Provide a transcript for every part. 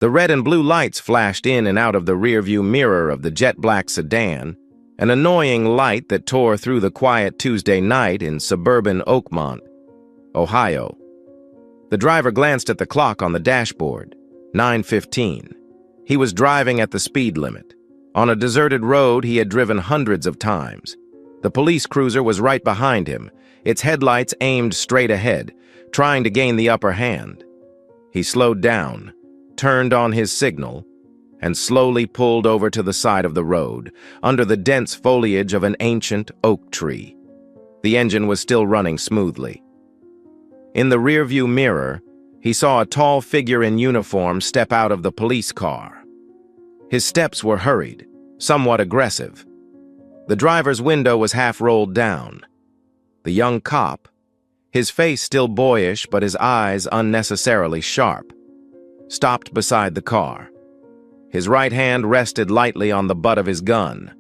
The red and blue lights flashed in and out of the rearview mirror of the jet-black sedan, an annoying light that tore through the quiet Tuesday night in suburban Oakmont, Ohio. The driver glanced at the clock on the dashboard, 9:15. He was driving at the speed limit. On a deserted road he had driven hundreds of times. The police cruiser was right behind him, its headlights aimed straight ahead, trying to gain the upper hand. He slowed down, turned on his signal, and slowly pulled over to the side of the road, under the dense foliage of an ancient oak tree. The engine was still running smoothly. In the rearview mirror, he saw a tall figure in uniform step out of the police car. His steps were hurried, somewhat aggressive. The driver's window was half rolled down. The young cop, his face still boyish but his eyes unnecessarily sharp, stopped beside the car. His right hand rested lightly on the butt of his gun.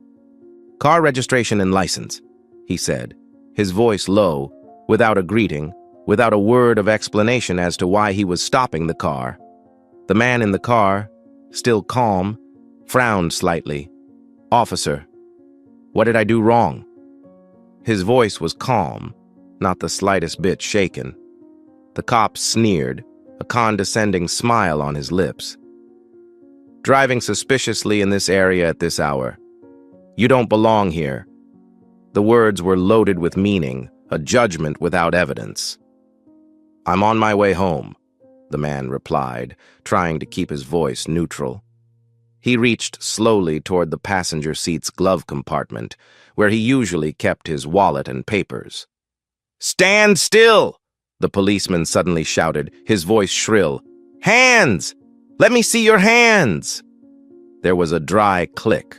"Car registration and license," he said, his voice low, without a greeting, without a word of explanation as to why he was stopping the car. The man in the car, still calm, frowned slightly. "Officer, what did I do wrong?" His voice was calm, not the slightest bit shaken. The cop sneered, a condescending smile on his lips. "Driving suspiciously in this area at this hour. You don't belong here." The words were loaded with meaning, a judgment without evidence. "I'm on my way home," the man replied, trying to keep his voice neutral. He reached slowly toward the passenger seat's glove compartment, where he usually kept his wallet and papers. "Stand still!" the policeman suddenly shouted, his voice shrill. "Hands! Let me see your hands!" There was a dry click.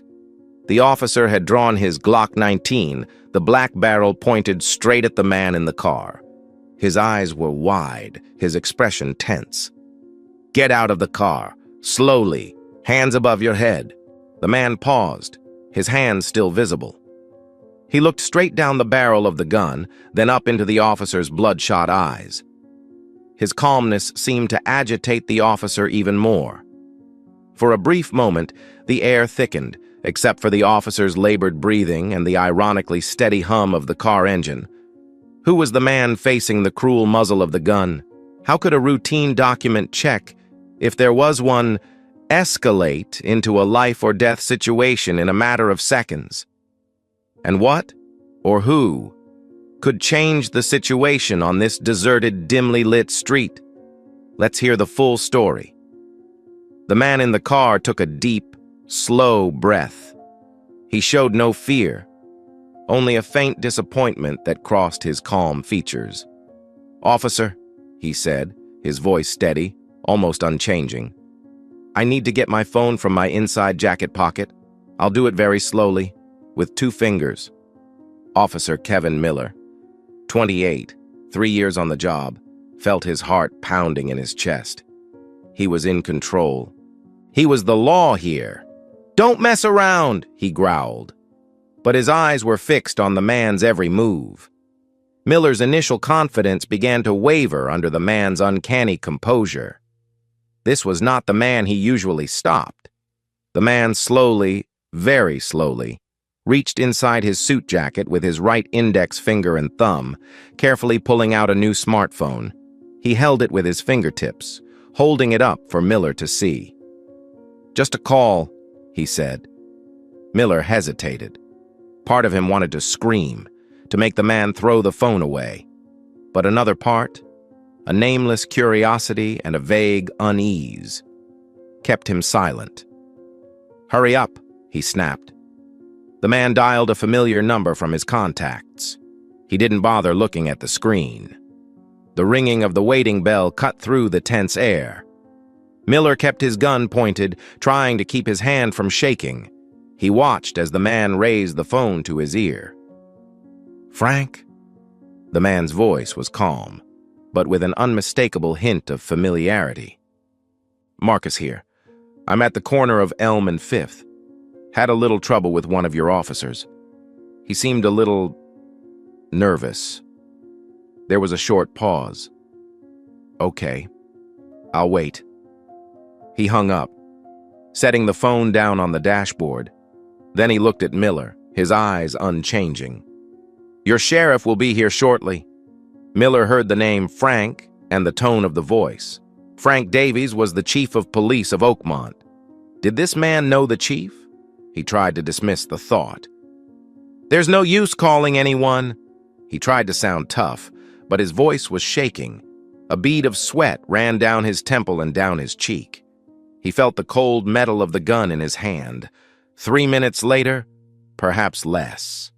The officer had drawn his Glock 19, the black barrel pointed straight at the man in the car. His eyes were wide, his expression tense. "Get out of the car, slowly, hands above your head." The man paused, his hands still visible. He looked straight down the barrel of the gun, then up into the officer's bloodshot eyes. His calmness seemed to agitate the officer even more. For a brief moment, the air thickened, except for the officer's labored breathing and the ironically steady hum of the car engine. Who was the man facing the cruel muzzle of the gun? How could a routine document check, if there was one, escalate into a life-or-death situation in a matter of seconds? And what, or who, could change the situation on this deserted, dimly lit street? Let's hear the full story. The man in the car took a deep, slow breath. He showed no fear, only a faint disappointment that crossed his calm features. "Officer," he said, his voice steady, almost unchanging. "I need to get my phone from my inside jacket pocket. I'll do it very slowly, with 2 fingers. Officer Kevin Miller, 28, 3 years on the job, felt his heart pounding in his chest. He was in control. He was the law here. "Don't mess around," he growled. But his eyes were fixed on the man's every move. Miller's initial confidence began to waver under the man's uncanny composure. This was not the man he usually stopped. The man slowly, very slowly, reached inside his suit jacket with his right index finger and thumb, carefully pulling out a new smartphone. He held it with his fingertips, holding it up for Miller to see. "Just a call," he said. Miller hesitated. Part of him wanted to scream, to make the man throw the phone away. But another part, a nameless curiosity and a vague unease, kept him silent. "Hurry up," he snapped. The man dialed a familiar number from his contacts. He didn't bother looking at the screen. The ringing of the waiting bell cut through the tense air. Miller kept his gun pointed, trying to keep his hand from shaking. He watched as the man raised the phone to his ear. "Frank?" The man's voice was calm, but with an unmistakable hint of familiarity. "Marcus here. I'm at the corner of Elm and 5th. Had a little trouble with one of your officers. He seemed a little nervous." There was a short pause. "Okay, I'll wait." He hung up, setting the phone down on the dashboard. Then he looked at Miller, his eyes unchanging. "Your sheriff will be here shortly." Miller heard the name Frank and the tone of the voice. Frank Davies was the chief of police of Oakmont. Did this man know the chief? He tried to dismiss the thought. "There's no use calling anyone." He tried to sound tough, but his voice was shaking. A bead of sweat ran down his temple and down his cheek. He felt the cold metal of the gun in his hand. 3 minutes later, perhaps less.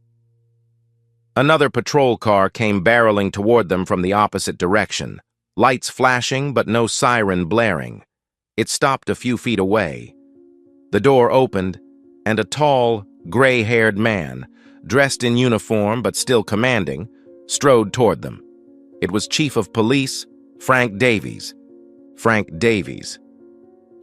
Another patrol car came barreling toward them from the opposite direction, lights flashing but no siren blaring. It stopped a few feet away. The door opened, and a tall, gray-haired man, dressed in uniform but still commanding, strode toward them. It was Chief of Police Frank Davies. Frank Davies,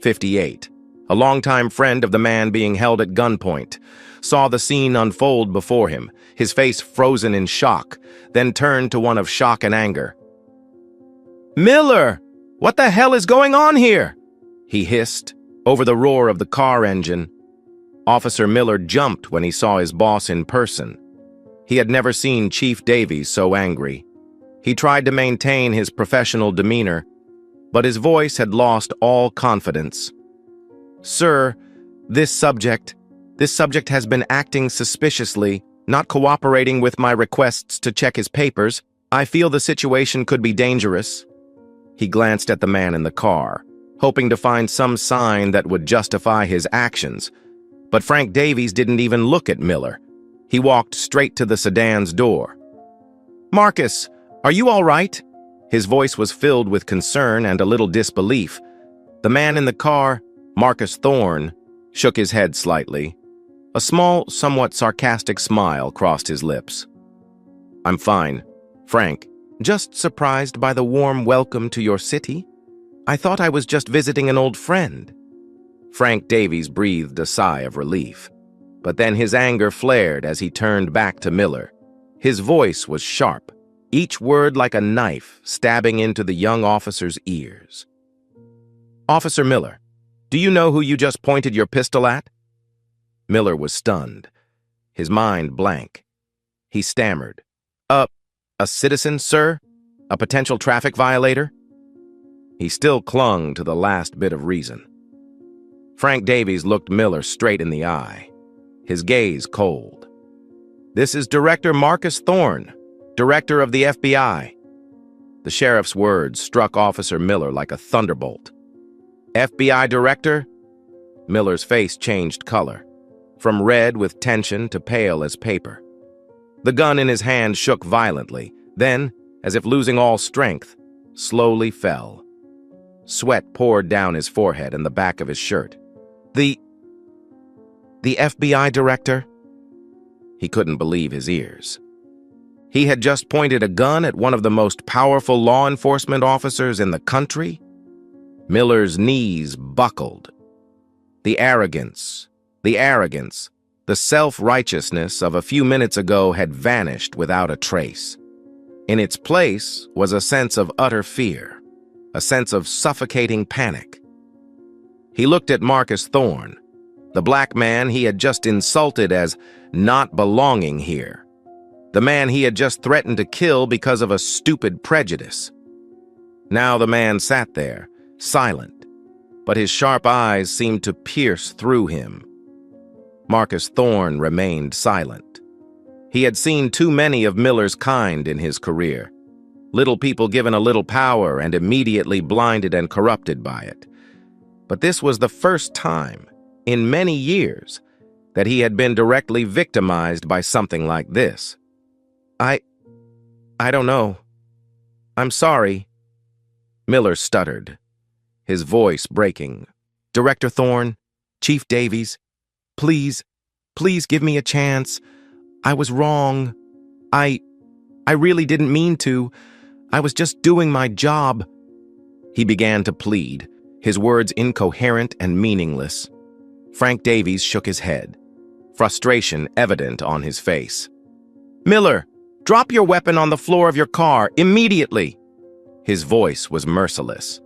58, a longtime friend of the man being held at gunpoint, saw the scene unfold before him, his face frozen in shock, then turned to one of shock and anger. "Miller! What the hell is going on here?" he hissed, over the roar of the car engine. Officer Miller jumped when he saw his boss in person. He had never seen Chief Davies so angry. He tried to maintain his professional demeanor, but his voice had lost all confidence. "Sir, this subject has been acting suspiciously, not cooperating with my requests to check his papers. I feel the situation could be dangerous." He glanced at the man in the car, hoping to find some sign that would justify his actions. But Frank Davies didn't even look at Miller. He walked straight to the sedan's door. "Marcus, are you all right?" His voice was filled with concern and a little disbelief. The man in the car, Marcus Thorne, shook his head slightly. A small, somewhat sarcastic smile crossed his lips. "I'm fine, Frank. Just surprised by the warm welcome to your city. I thought I was just visiting an old friend." Frank Davies breathed a sigh of relief. But then his anger flared as he turned back to Miller. His voice was sharp, each word like a knife stabbing into the young officer's ears. "Officer Miller, do you know who you just pointed your pistol at?" Miller was stunned, his mind blank. He stammered, A citizen, sir? A potential traffic violator?" He still clung to the last bit of reason. Frank Davies looked Miller straight in the eye, his gaze cold. "This is Director Marcus Thorne, Director of the FBI." The sheriff's words struck Officer Miller like a thunderbolt. "FBI Director?" Miller's face changed color, from red with tension to pale as paper. The gun in his hand shook violently, then, as if losing all strength, slowly fell. Sweat poured down his forehead and the back of his shirt. The FBI Director?" He couldn't believe his ears. He had just pointed a gun at one of the most powerful law enforcement officers in the country? Miller's knees buckled. The arrogance, the self-righteousness of a few minutes ago had vanished without a trace. In its place was a sense of utter fear, a sense of suffocating panic. He looked at Marcus Thorne, the black man he had just insulted as not belonging here, the man he had just threatened to kill because of a stupid prejudice. Now the man sat there, silent, but his sharp eyes seemed to pierce through him. Marcus Thorne remained silent. He had seen too many of Miller's kind in his career. Little people given a little power and immediately blinded and corrupted by it. But this was the first time, in many years, that he had been directly victimized by something like this. I don't know. I'm sorry." Miller stuttered, his voice breaking. "Director Thorne, Chief Davies, please give me a chance. I was wrong. I really didn't mean to. I was just doing my job." He began to plead, his words incoherent and meaningless. Frank Davies shook his head, frustration evident on his face. "Miller, drop your weapon on the floor of your car immediately." His voice was merciless.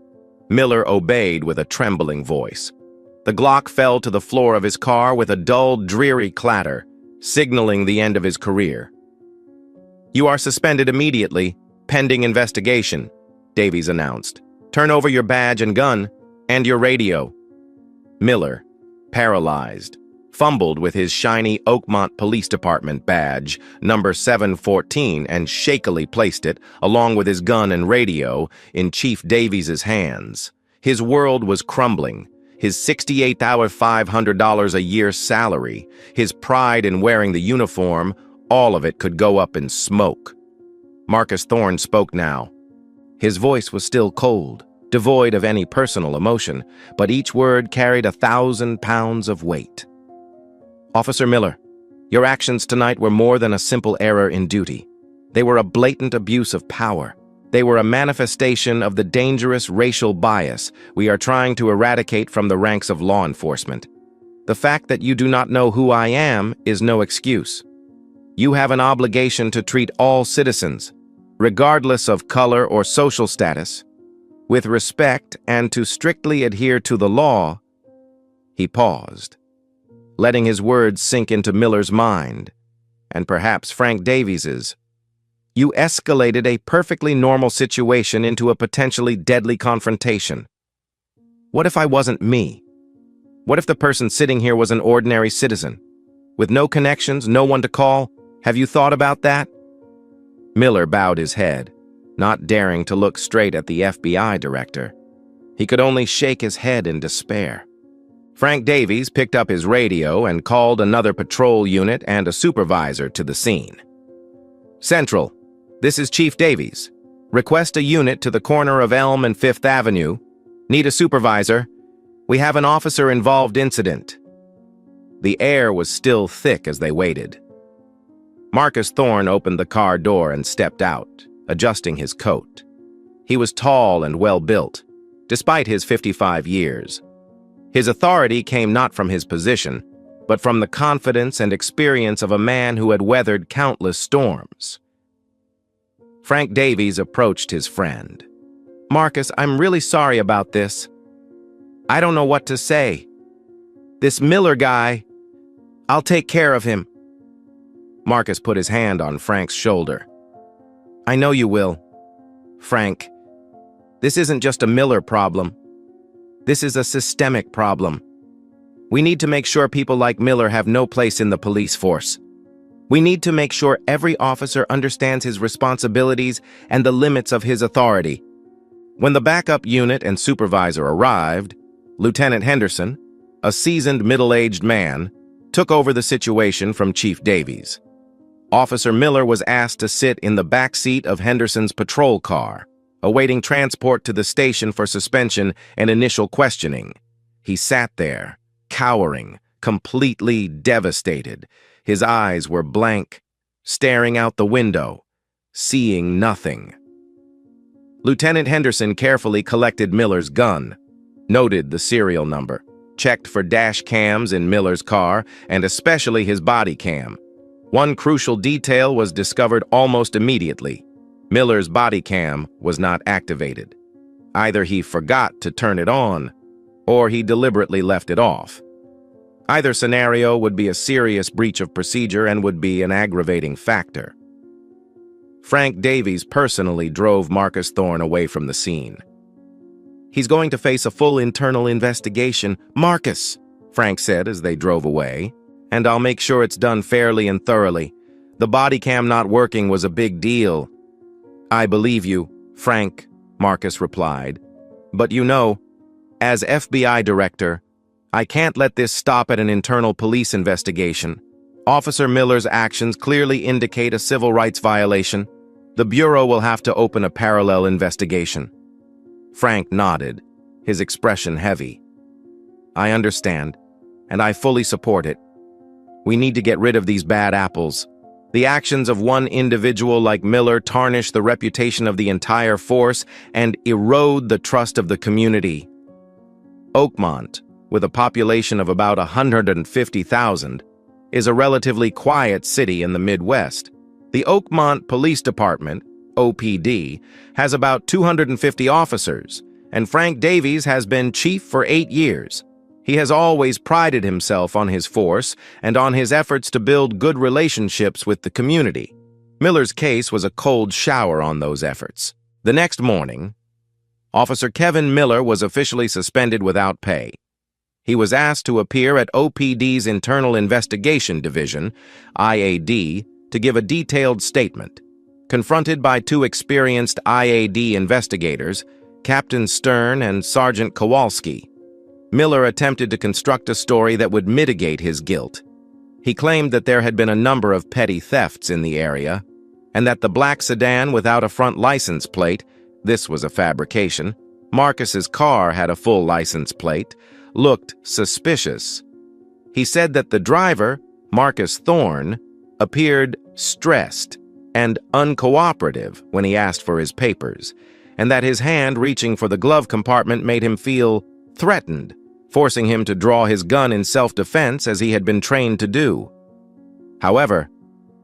Miller obeyed with a trembling voice. The Glock fell to the floor of his car with a dull, dreary clatter, signaling the end of his career. "You are suspended immediately, pending investigation," Davies announced. "Turn over your badge and gun, and your radio." Miller, paralyzed, fumbled with his shiny Oakmont Police Department badge, number 714, and shakily placed it, along with his gun and radio, in Chief Davies's hands. His world was crumbling. His $68,500 a year salary, his pride in wearing the uniform, all of it could go up in smoke. Marcus Thorne spoke now. His voice was still cold, devoid of any personal emotion, but each word carried 1,000 pounds of weight. "Officer Miller, your actions tonight were more than a simple error in duty. They were a blatant abuse of power. They were a manifestation of the dangerous racial bias we are trying to eradicate from the ranks of law enforcement. The fact that you do not know who I am is no excuse. You have an obligation to treat all citizens, regardless of color or social status, with respect and to strictly adhere to the law." He paused, letting his words sink into Miller's mind, and perhaps Frank Davies's. "You escalated a perfectly normal situation into a potentially deadly confrontation. What if I wasn't me? What if the person sitting here was an ordinary citizen, with no connections, no one to call? Have you thought about that?" Miller bowed his head, not daring to look straight at the FBI director. He could only shake his head in despair. Frank Davies picked up his radio and called another patrol unit and a supervisor to the scene. "Central, this is Chief Davies. Request a unit to the corner of Elm and 5th Avenue. Need a supervisor. We have an officer-involved incident." The air was still thick as they waited. Marcus Thorne opened the car door and stepped out, adjusting his coat. He was tall and well-built, despite his 55 years. His authority came not from his position, but from the confidence and experience of a man who had weathered countless storms. Frank Davies approached his friend. "Marcus, I'm really sorry about this. I don't know what to say. This Miller guy, I'll take care of him." Marcus put his hand on Frank's shoulder. "I know you will. Frank, this isn't just a Miller problem. This is a systemic problem. We need to make sure people like Miller have no place in the police force. We need to make sure every officer understands his responsibilities and the limits of his authority." When the backup unit and supervisor arrived, Lieutenant Henderson, a seasoned middle-aged man, took over the situation from Chief Davies. Officer Miller was asked to sit in the back seat of Henderson's patrol car, awaiting transport to the station for suspension and initial questioning. He sat there, cowering, completely devastated. His eyes were blank, staring out the window, seeing nothing. Lieutenant Henderson carefully collected Miller's gun, noted the serial number, checked for dash cams in Miller's car, and especially his body cam. One crucial detail was discovered almost immediately. Miller's body cam was not activated. Either he forgot to turn it on, or he deliberately left it off. Either scenario would be a serious breach of procedure and would be an aggravating factor. Frank Davies personally drove Marcus Thorne away from the scene. "He's going to face a full internal investigation, Marcus," Frank said as they drove away, "and I'll make sure it's done fairly and thoroughly. The body cam not working was a big deal." "I believe you, Frank," Marcus replied. "But you know, as FBI director, I can't let this stop at an internal police investigation. Officer Miller's actions clearly indicate a civil rights violation. The Bureau will have to open a parallel investigation." Frank nodded, his expression heavy. "I understand, and I fully support it. We need to get rid of these bad apples. The actions of one individual like Miller tarnish the reputation of the entire force and erode the trust of the community." Oakmont, with a population of about 150,000, is a relatively quiet city in the Midwest. The Oakmont Police Department, OPD, has about 250 officers, and Frank Davies has been chief for 8 years. He has always prided himself on his force and on his efforts to build good relationships with the community. Miller's case was a cold shower on those efforts. The next morning, Officer Kevin Miller was officially suspended without pay. He was asked to appear at OPD's Internal Investigation Division, IAD, to give a detailed statement. Confronted by 2 experienced IAD investigators, Captain Stern and Sergeant Kowalski, Miller attempted to construct a story that would mitigate his guilt. He claimed that there had been a number of petty thefts in the area, and that the black sedan without a front license plate, this was a fabrication, Marcus's car had a full license plate, looked suspicious. He said that the driver, Marcus Thorne, appeared stressed and uncooperative when he asked for his papers, and that his hand reaching for the glove compartment made him feel threatened, forcing him to draw his gun in self-defense as he had been trained to do. However,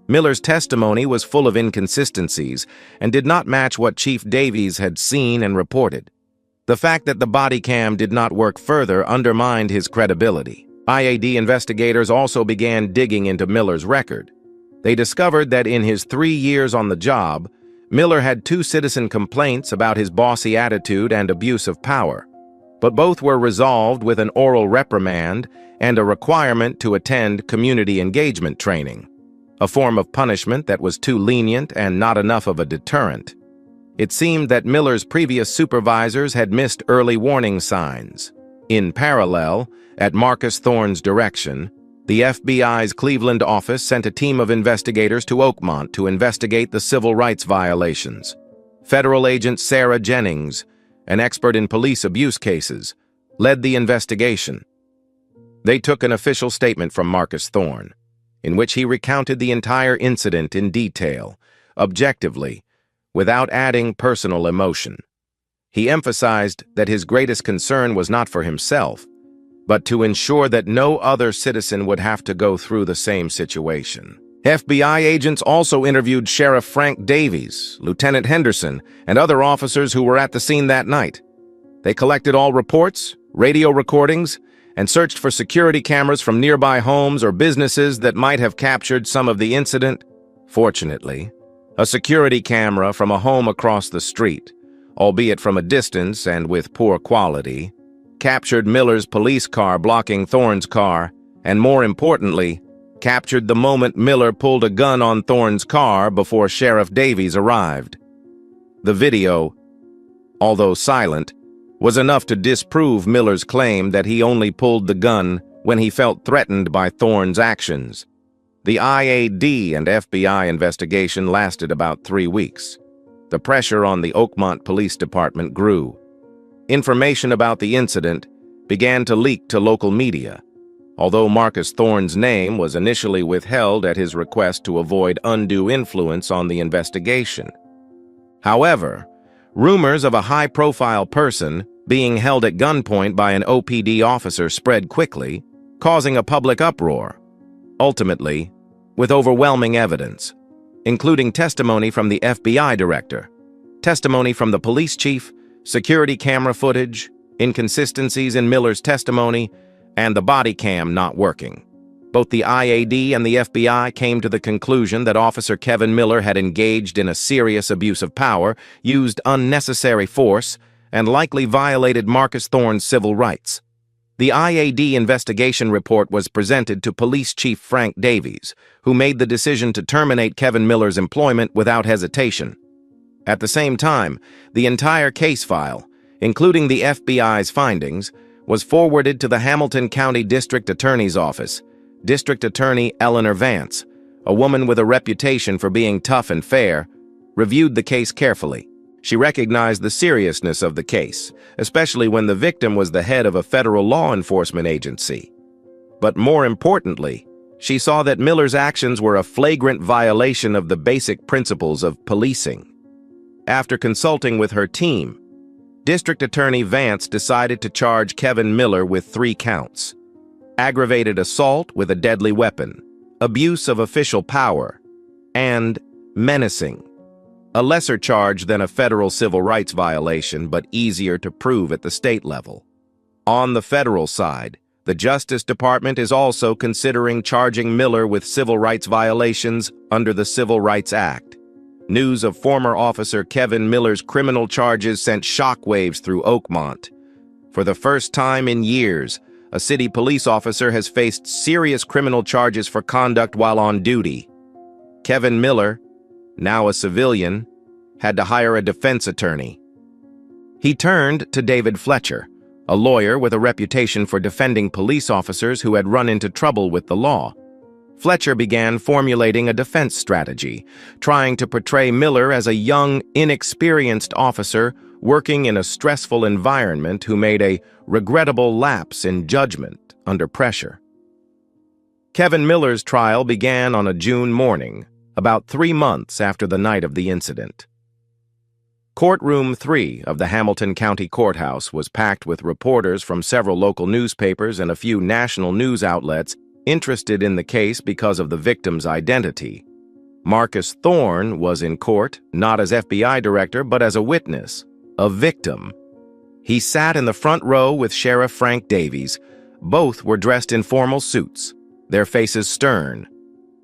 Miller's testimony was full of inconsistencies and did not match what Chief Davies had seen and reported. The fact that the body cam did not work further undermined his credibility. IAD investigators also began digging into Miller's record. They discovered that in his 3 years on the job, Miller had 2 citizen complaints about his bossy attitude and abuse of power, but both were resolved with an oral reprimand and a requirement to attend community engagement training, a form of punishment that was too lenient and not enough of a deterrent. It seemed that Miller's previous supervisors had missed early warning signs. In parallel, at Marcus Thorne's direction, the FBI's Cleveland office sent a team of investigators to Oakmont to investigate the civil rights violations. Federal agent Sarah Jennings, an expert in police abuse cases, led the investigation. They took an official statement from Marcus Thorne, in which he recounted the entire incident in detail, objectively, without adding personal emotion. He emphasized that his greatest concern was not for himself, but to ensure that no other citizen would have to go through the same situation. FBI agents also interviewed Sheriff Frank Davies, Lieutenant Henderson, and other officers who were at the scene that night. They collected all reports, radio recordings, and searched for security cameras from nearby homes or businesses that might have captured some of the incident. Fortunately, a security camera from a home across the street, albeit from a distance and with poor quality, captured Miller's police car blocking Thorne's car, and more importantly, captured the moment Miller pulled a gun on Thorne's car before Sheriff Davies arrived. The video, although silent, was enough to disprove Miller's claim that he only pulled the gun when he felt threatened by Thorne's actions. The IAD and FBI investigation lasted about 3 weeks. The pressure on the Oakmont Police Department grew. Information about the incident began to leak to local media, although Marcus Thorne's name was initially withheld at his request to avoid undue influence on the investigation. However, rumors of a high-profile person being held at gunpoint by an OPD officer spread quickly, causing a public uproar, ultimately with overwhelming evidence, including testimony from the FBI director, testimony from the police chief, security camera footage, inconsistencies in Miller's testimony, and the body cam not working. Both the IAD and the FBI came to the conclusion that Officer Kevin Miller had engaged in a serious abuse of power, used unnecessary force, and likely violated Marcus Thorne's civil rights. The IAD investigation report was presented to Police Chief Frank Davies, who made the decision to terminate Kevin Miller's employment without hesitation. At the same time, the entire case file, including the FBI's findings, was forwarded to the Hamilton County District Attorney's Office. District Attorney Eleanor Vance, a woman with a reputation for being tough and fair, reviewed the case carefully. She recognized the seriousness of the case, especially when the victim was the head of a federal law enforcement agency. But more importantly, she saw that Miller's actions were a flagrant violation of the basic principles of policing. After consulting with her team, District Attorney Vance decided to charge Kevin Miller with 3 counts: aggravated assault with a deadly weapon, abuse of official power, and menacing. a lesser charge than a federal civil rights violation, but easier to prove at the state level. On the federal side, the Justice Department is also considering charging Miller with civil rights violations under the Civil Rights Act. News of former officer Kevin Miller's criminal charges sent shockwaves through Oakmont. For the first time in years, a city police officer has faced serious criminal charges for conduct while on duty. Kevin Miller, now a civilian, had to hire a defense attorney. He turned to David Fletcher, a lawyer with a reputation for defending police officers who had run into trouble with the law. Fletcher began formulating a defense strategy, trying to portray Miller as a young, inexperienced officer working in a stressful environment who made a regrettable lapse in judgment under pressure. Kevin Miller's trial began on a June morning, about 3 months after the night of the incident. Courtroom 3 of the Hamilton County Courthouse was packed with reporters from several local newspapers and a few national news outlets interested in the case because of the victim's identity. Marcus Thorne was in court, not as FBI director, but as a witness, a victim. He sat in the front row with Sheriff Frank Davies. Both were dressed in formal suits, their faces stern.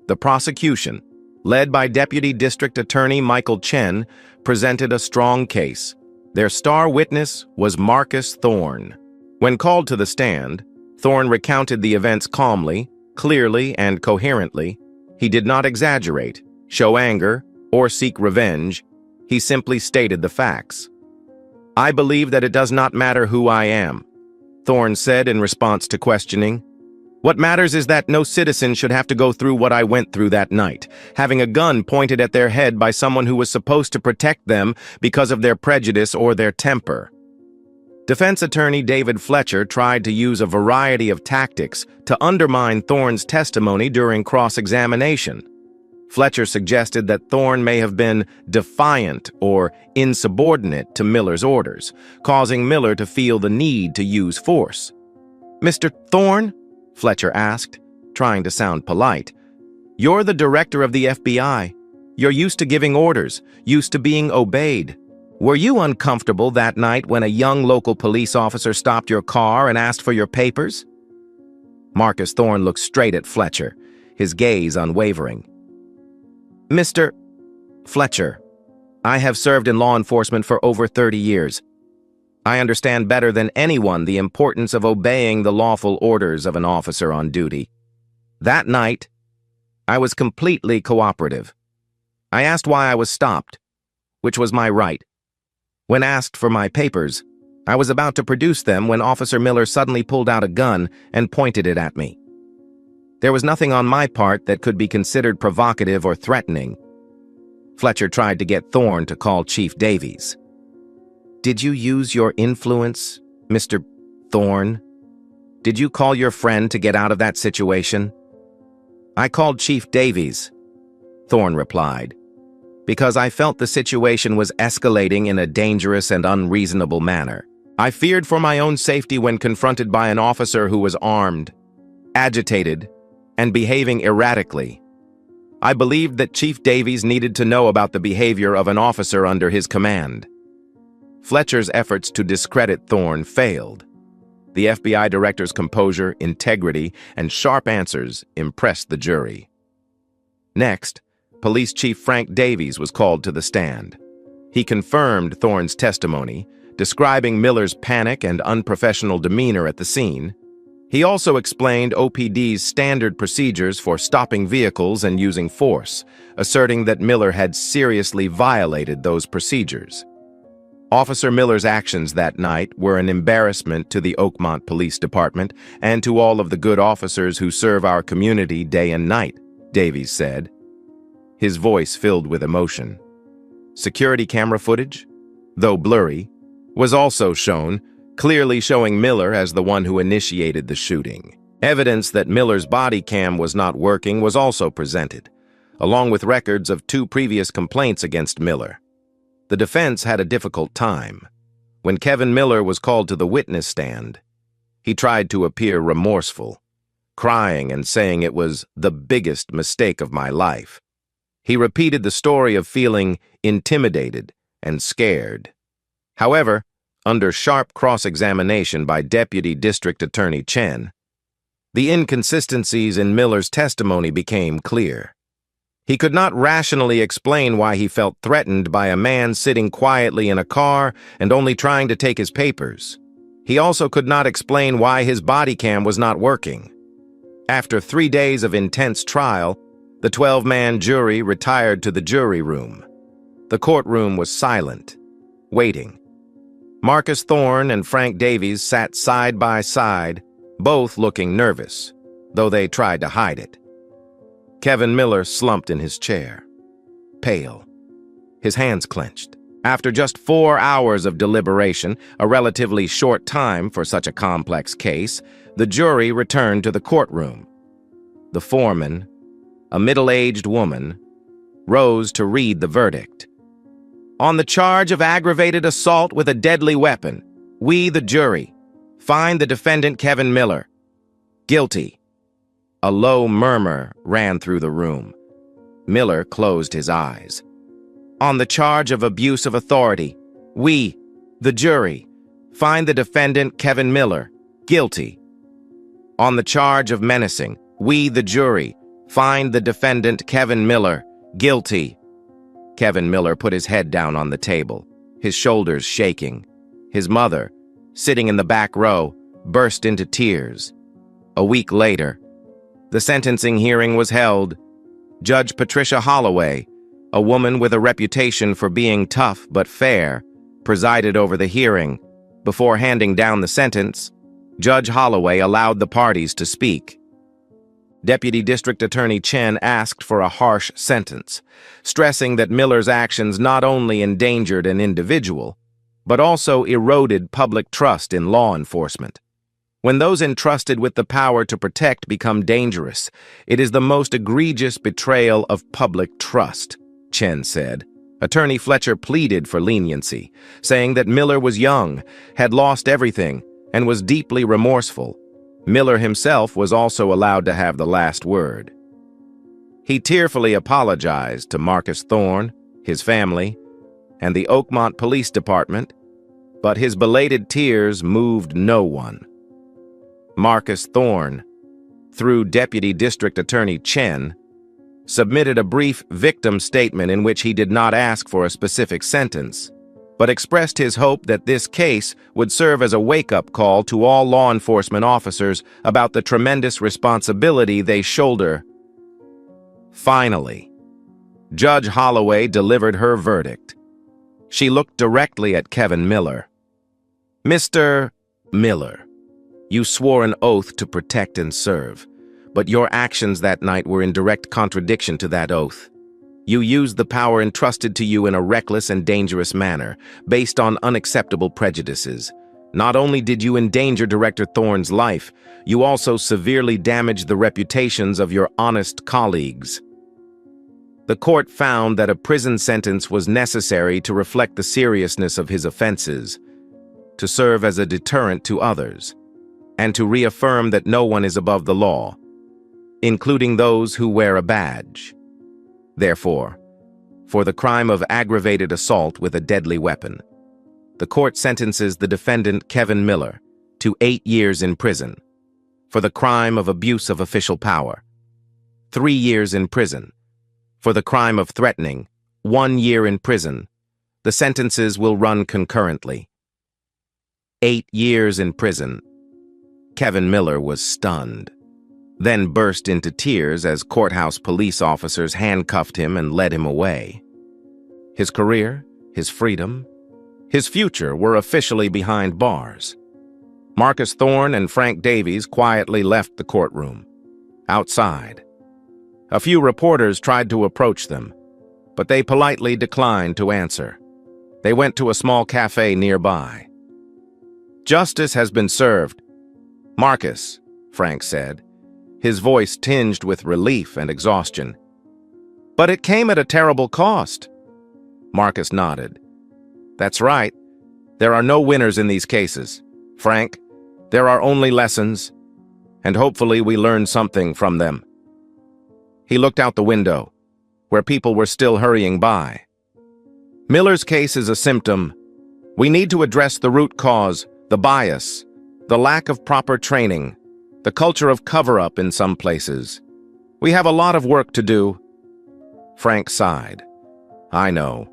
The prosecution, led by Deputy District Attorney Michael Chen, presented a strong case. Their star witness was Marcus Thorne. When called to the stand, Thorne recounted the events calmly, clearly, and coherently. He did not exaggerate, show anger, or seek revenge. He simply stated the facts. "I believe that it does not matter who I am," Thorne said in response to questioning. "What matters is that no citizen should have to go through what I went through that night, having a gun pointed at their head by someone who was supposed to protect them because of their prejudice or their temper." Defense attorney David Fletcher tried to use a variety of tactics to undermine Thorne's testimony during cross-examination. Fletcher suggested that Thorne may have been defiant or insubordinate to Miller's orders, causing Miller to feel the need to use force. "Mr. Thorne?" Fletcher asked, trying to sound polite. "You're the director of the FBI. You're used to giving orders, used to being obeyed. Were you uncomfortable that night when a young local police officer stopped your car and asked for your papers?" Marcus Thorne looked straight at Fletcher, his gaze unwavering. "Mr. Fletcher, I have served in law enforcement for over 30 years. I understand better than anyone the importance of obeying the lawful orders of an officer on duty. That night, I was completely cooperative. I asked why I was stopped, which was my right. When asked for my papers, I was about to produce them when Officer Miller suddenly pulled out a gun and pointed it at me. There was nothing on my part that could be considered provocative or threatening." Fletcher tried to get Thorne to call Chief Davies. "Did you use your influence, Mr. Thorne? Did you call your friend to get out of that situation?" "I called Chief Davies," Thorne replied, "because I felt the situation was escalating in a dangerous and unreasonable manner. I feared for my own safety when confronted by an officer who was armed, agitated, and behaving erratically. I believed that Chief Davies needed to know about the behavior of an officer under his command." Fletcher's efforts to discredit Thorne failed. The FBI director's composure, integrity, and sharp answers impressed the jury. Next, Police Chief Frank Davies was called to the stand. He confirmed Thorne's testimony, describing Miller's panic and unprofessional demeanor at the scene. He also explained OPD's standard procedures for stopping vehicles and using force, asserting that Miller had seriously violated those procedures. Officer Miller's actions that night were an embarrassment to the Oakmont Police Department and to all of the good officers who serve our community day and night, Davies said, his voice filled with emotion. Security camera footage, though blurry, was also shown, clearly showing Miller as the one who initiated the shooting. Evidence that Miller's body cam was not working was also presented, along with records of 2 previous complaints against Miller. The defense had a difficult time. When Kevin Miller was called to the witness stand, he tried to appear remorseful, crying and saying it was the biggest mistake of my life. He repeated the story of feeling intimidated and scared. However, under sharp cross-examination by Deputy District Attorney Chen, the inconsistencies in Miller's testimony became clear. He could not rationally explain why he felt threatened by a man sitting quietly in a car and only trying to take his papers. He also could not explain why his body cam was not working. After 3 days of intense trial, the 12-man jury retired to the jury room. The courtroom was silent, waiting. Marcus Thorne and Frank Davies sat side by side, both looking nervous, though they tried to hide it. Kevin Miller slumped in his chair, pale, his hands clenched. After just 4 hours of deliberation, a relatively short time for such a complex case, the jury returned to the courtroom. The foreman, a middle-aged woman, rose to read the verdict. On the charge of aggravated assault with a deadly weapon, we, the jury, find the defendant Kevin Miller guilty. A low murmur ran through the room. Miller closed his eyes. On the charge of abuse of authority, we, the jury, find the defendant Kevin Miller guilty. On the charge of menacing, we, the jury, find the defendant Kevin Miller guilty. Kevin Miller put his head down on the table, his shoulders shaking. His mother, sitting in the back row, burst into tears. A week later, the sentencing hearing was held. Judge Patricia Holloway, a woman with a reputation for being tough but fair, presided over the hearing. Before handing down the sentence, Judge Holloway allowed the parties to speak. Deputy District Attorney Chen asked for a harsh sentence, stressing that Miller's actions not only endangered an individual, but also eroded public trust in law enforcement. When those entrusted with the power to protect become dangerous, it is the most egregious betrayal of public trust, Chen said. Attorney Fletcher pleaded for leniency, saying that Miller was young, had lost everything, and was deeply remorseful. Miller himself was also allowed to have the last word. He tearfully apologized to Marcus Thorne, his family, and the Oakmont Police Department, but his belated tears moved no one. Marcus Thorne, through Deputy District Attorney Chen, submitted a brief victim statement in which he did not ask for a specific sentence, but expressed his hope that this case would serve as a wake-up call to all law enforcement officers about the tremendous responsibility they shoulder. Finally, Judge Holloway delivered her verdict. She looked directly at Kevin Miller. Mr. Miller, you swore an oath to protect and serve, but your actions that night were in direct contradiction to that oath. You used the power entrusted to you in a reckless and dangerous manner, based on unacceptable prejudices. Not only did you endanger Director Thorne's life, you also severely damaged the reputations of your honest colleagues. The court found that a prison sentence was necessary to reflect the seriousness of his offenses, to serve as a deterrent to others, and to reaffirm that no one is above the law, including those who wear a badge. Therefore, for the crime of aggravated assault with a deadly weapon, the court sentences the defendant Kevin Miller to 8 years in prison. For the crime of abuse of official power, 3 years in prison. For the crime of threatening, 1 year in prison. The sentences will run concurrently. 8 years in prison. Kevin Miller was stunned, then burst into tears as courthouse police officers handcuffed him and led him away. His career, his freedom, his future were officially behind bars. Marcus Thorne and Frank Davies quietly left the courtroom. Outside, a few reporters tried to approach them, but they politely declined to answer. They went to a small cafe nearby. Justice has been served. Marcus, Frank said, his voice tinged with relief and exhaustion. But it came at a terrible cost. Marcus nodded. That's right. There are no winners in these cases. Frank, there are only lessons, and hopefully we learn something from them. He looked out the window. where people were still hurrying by. Miller's case is a symptom. We need to address the root cause, the bias, the lack of proper training, the culture of cover-up in some places. We have a lot of work to do. Frank sighed. I know.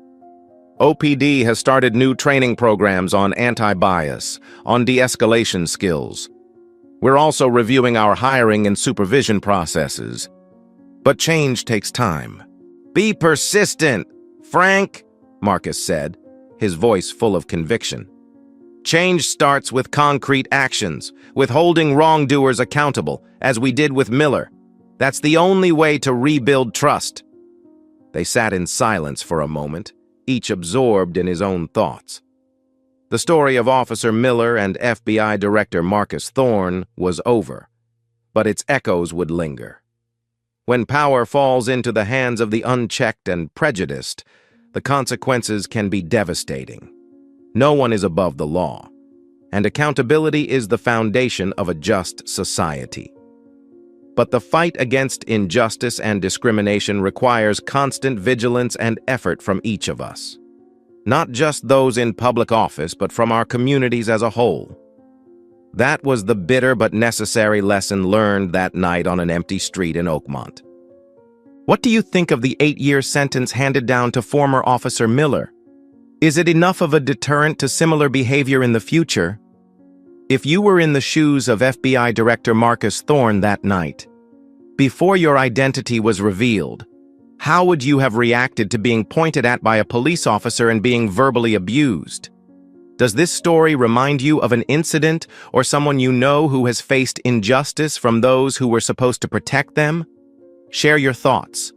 OPD has started new training programs on anti-bias, on de-escalation skills. We're also reviewing our hiring and supervision processes. But change takes time. Be persistent, Frank, Marcus said, his voice full of conviction. Change starts with concrete actions, with holding wrongdoers accountable, as we did with Miller. That's the only way to rebuild trust. They sat in silence for a moment, each absorbed in his own thoughts. The story of Officer Miller and FBI Director Marcus Thorne was over, but its echoes would linger. When power falls into the hands of the unchecked and prejudiced, the consequences can be devastating. No one is above the law, and accountability is the foundation of a just society. But the fight against injustice and discrimination requires constant vigilance and effort from each of us. Not just those in public office, but from our communities as a whole. That was the bitter but necessary lesson learned that night on an empty street in Oakmont. What do you think of the 8-year sentence handed down to former Officer Miller? Is it enough of a deterrent to similar behavior in the future? If you were in the shoes of FBI Director Marcus Thorne that night, before your identity was revealed, how would you have reacted to being pointed at by a police officer and being verbally abused? Does this story remind you of an incident or someone you know who has faced injustice from those who were supposed to protect them? Share your thoughts.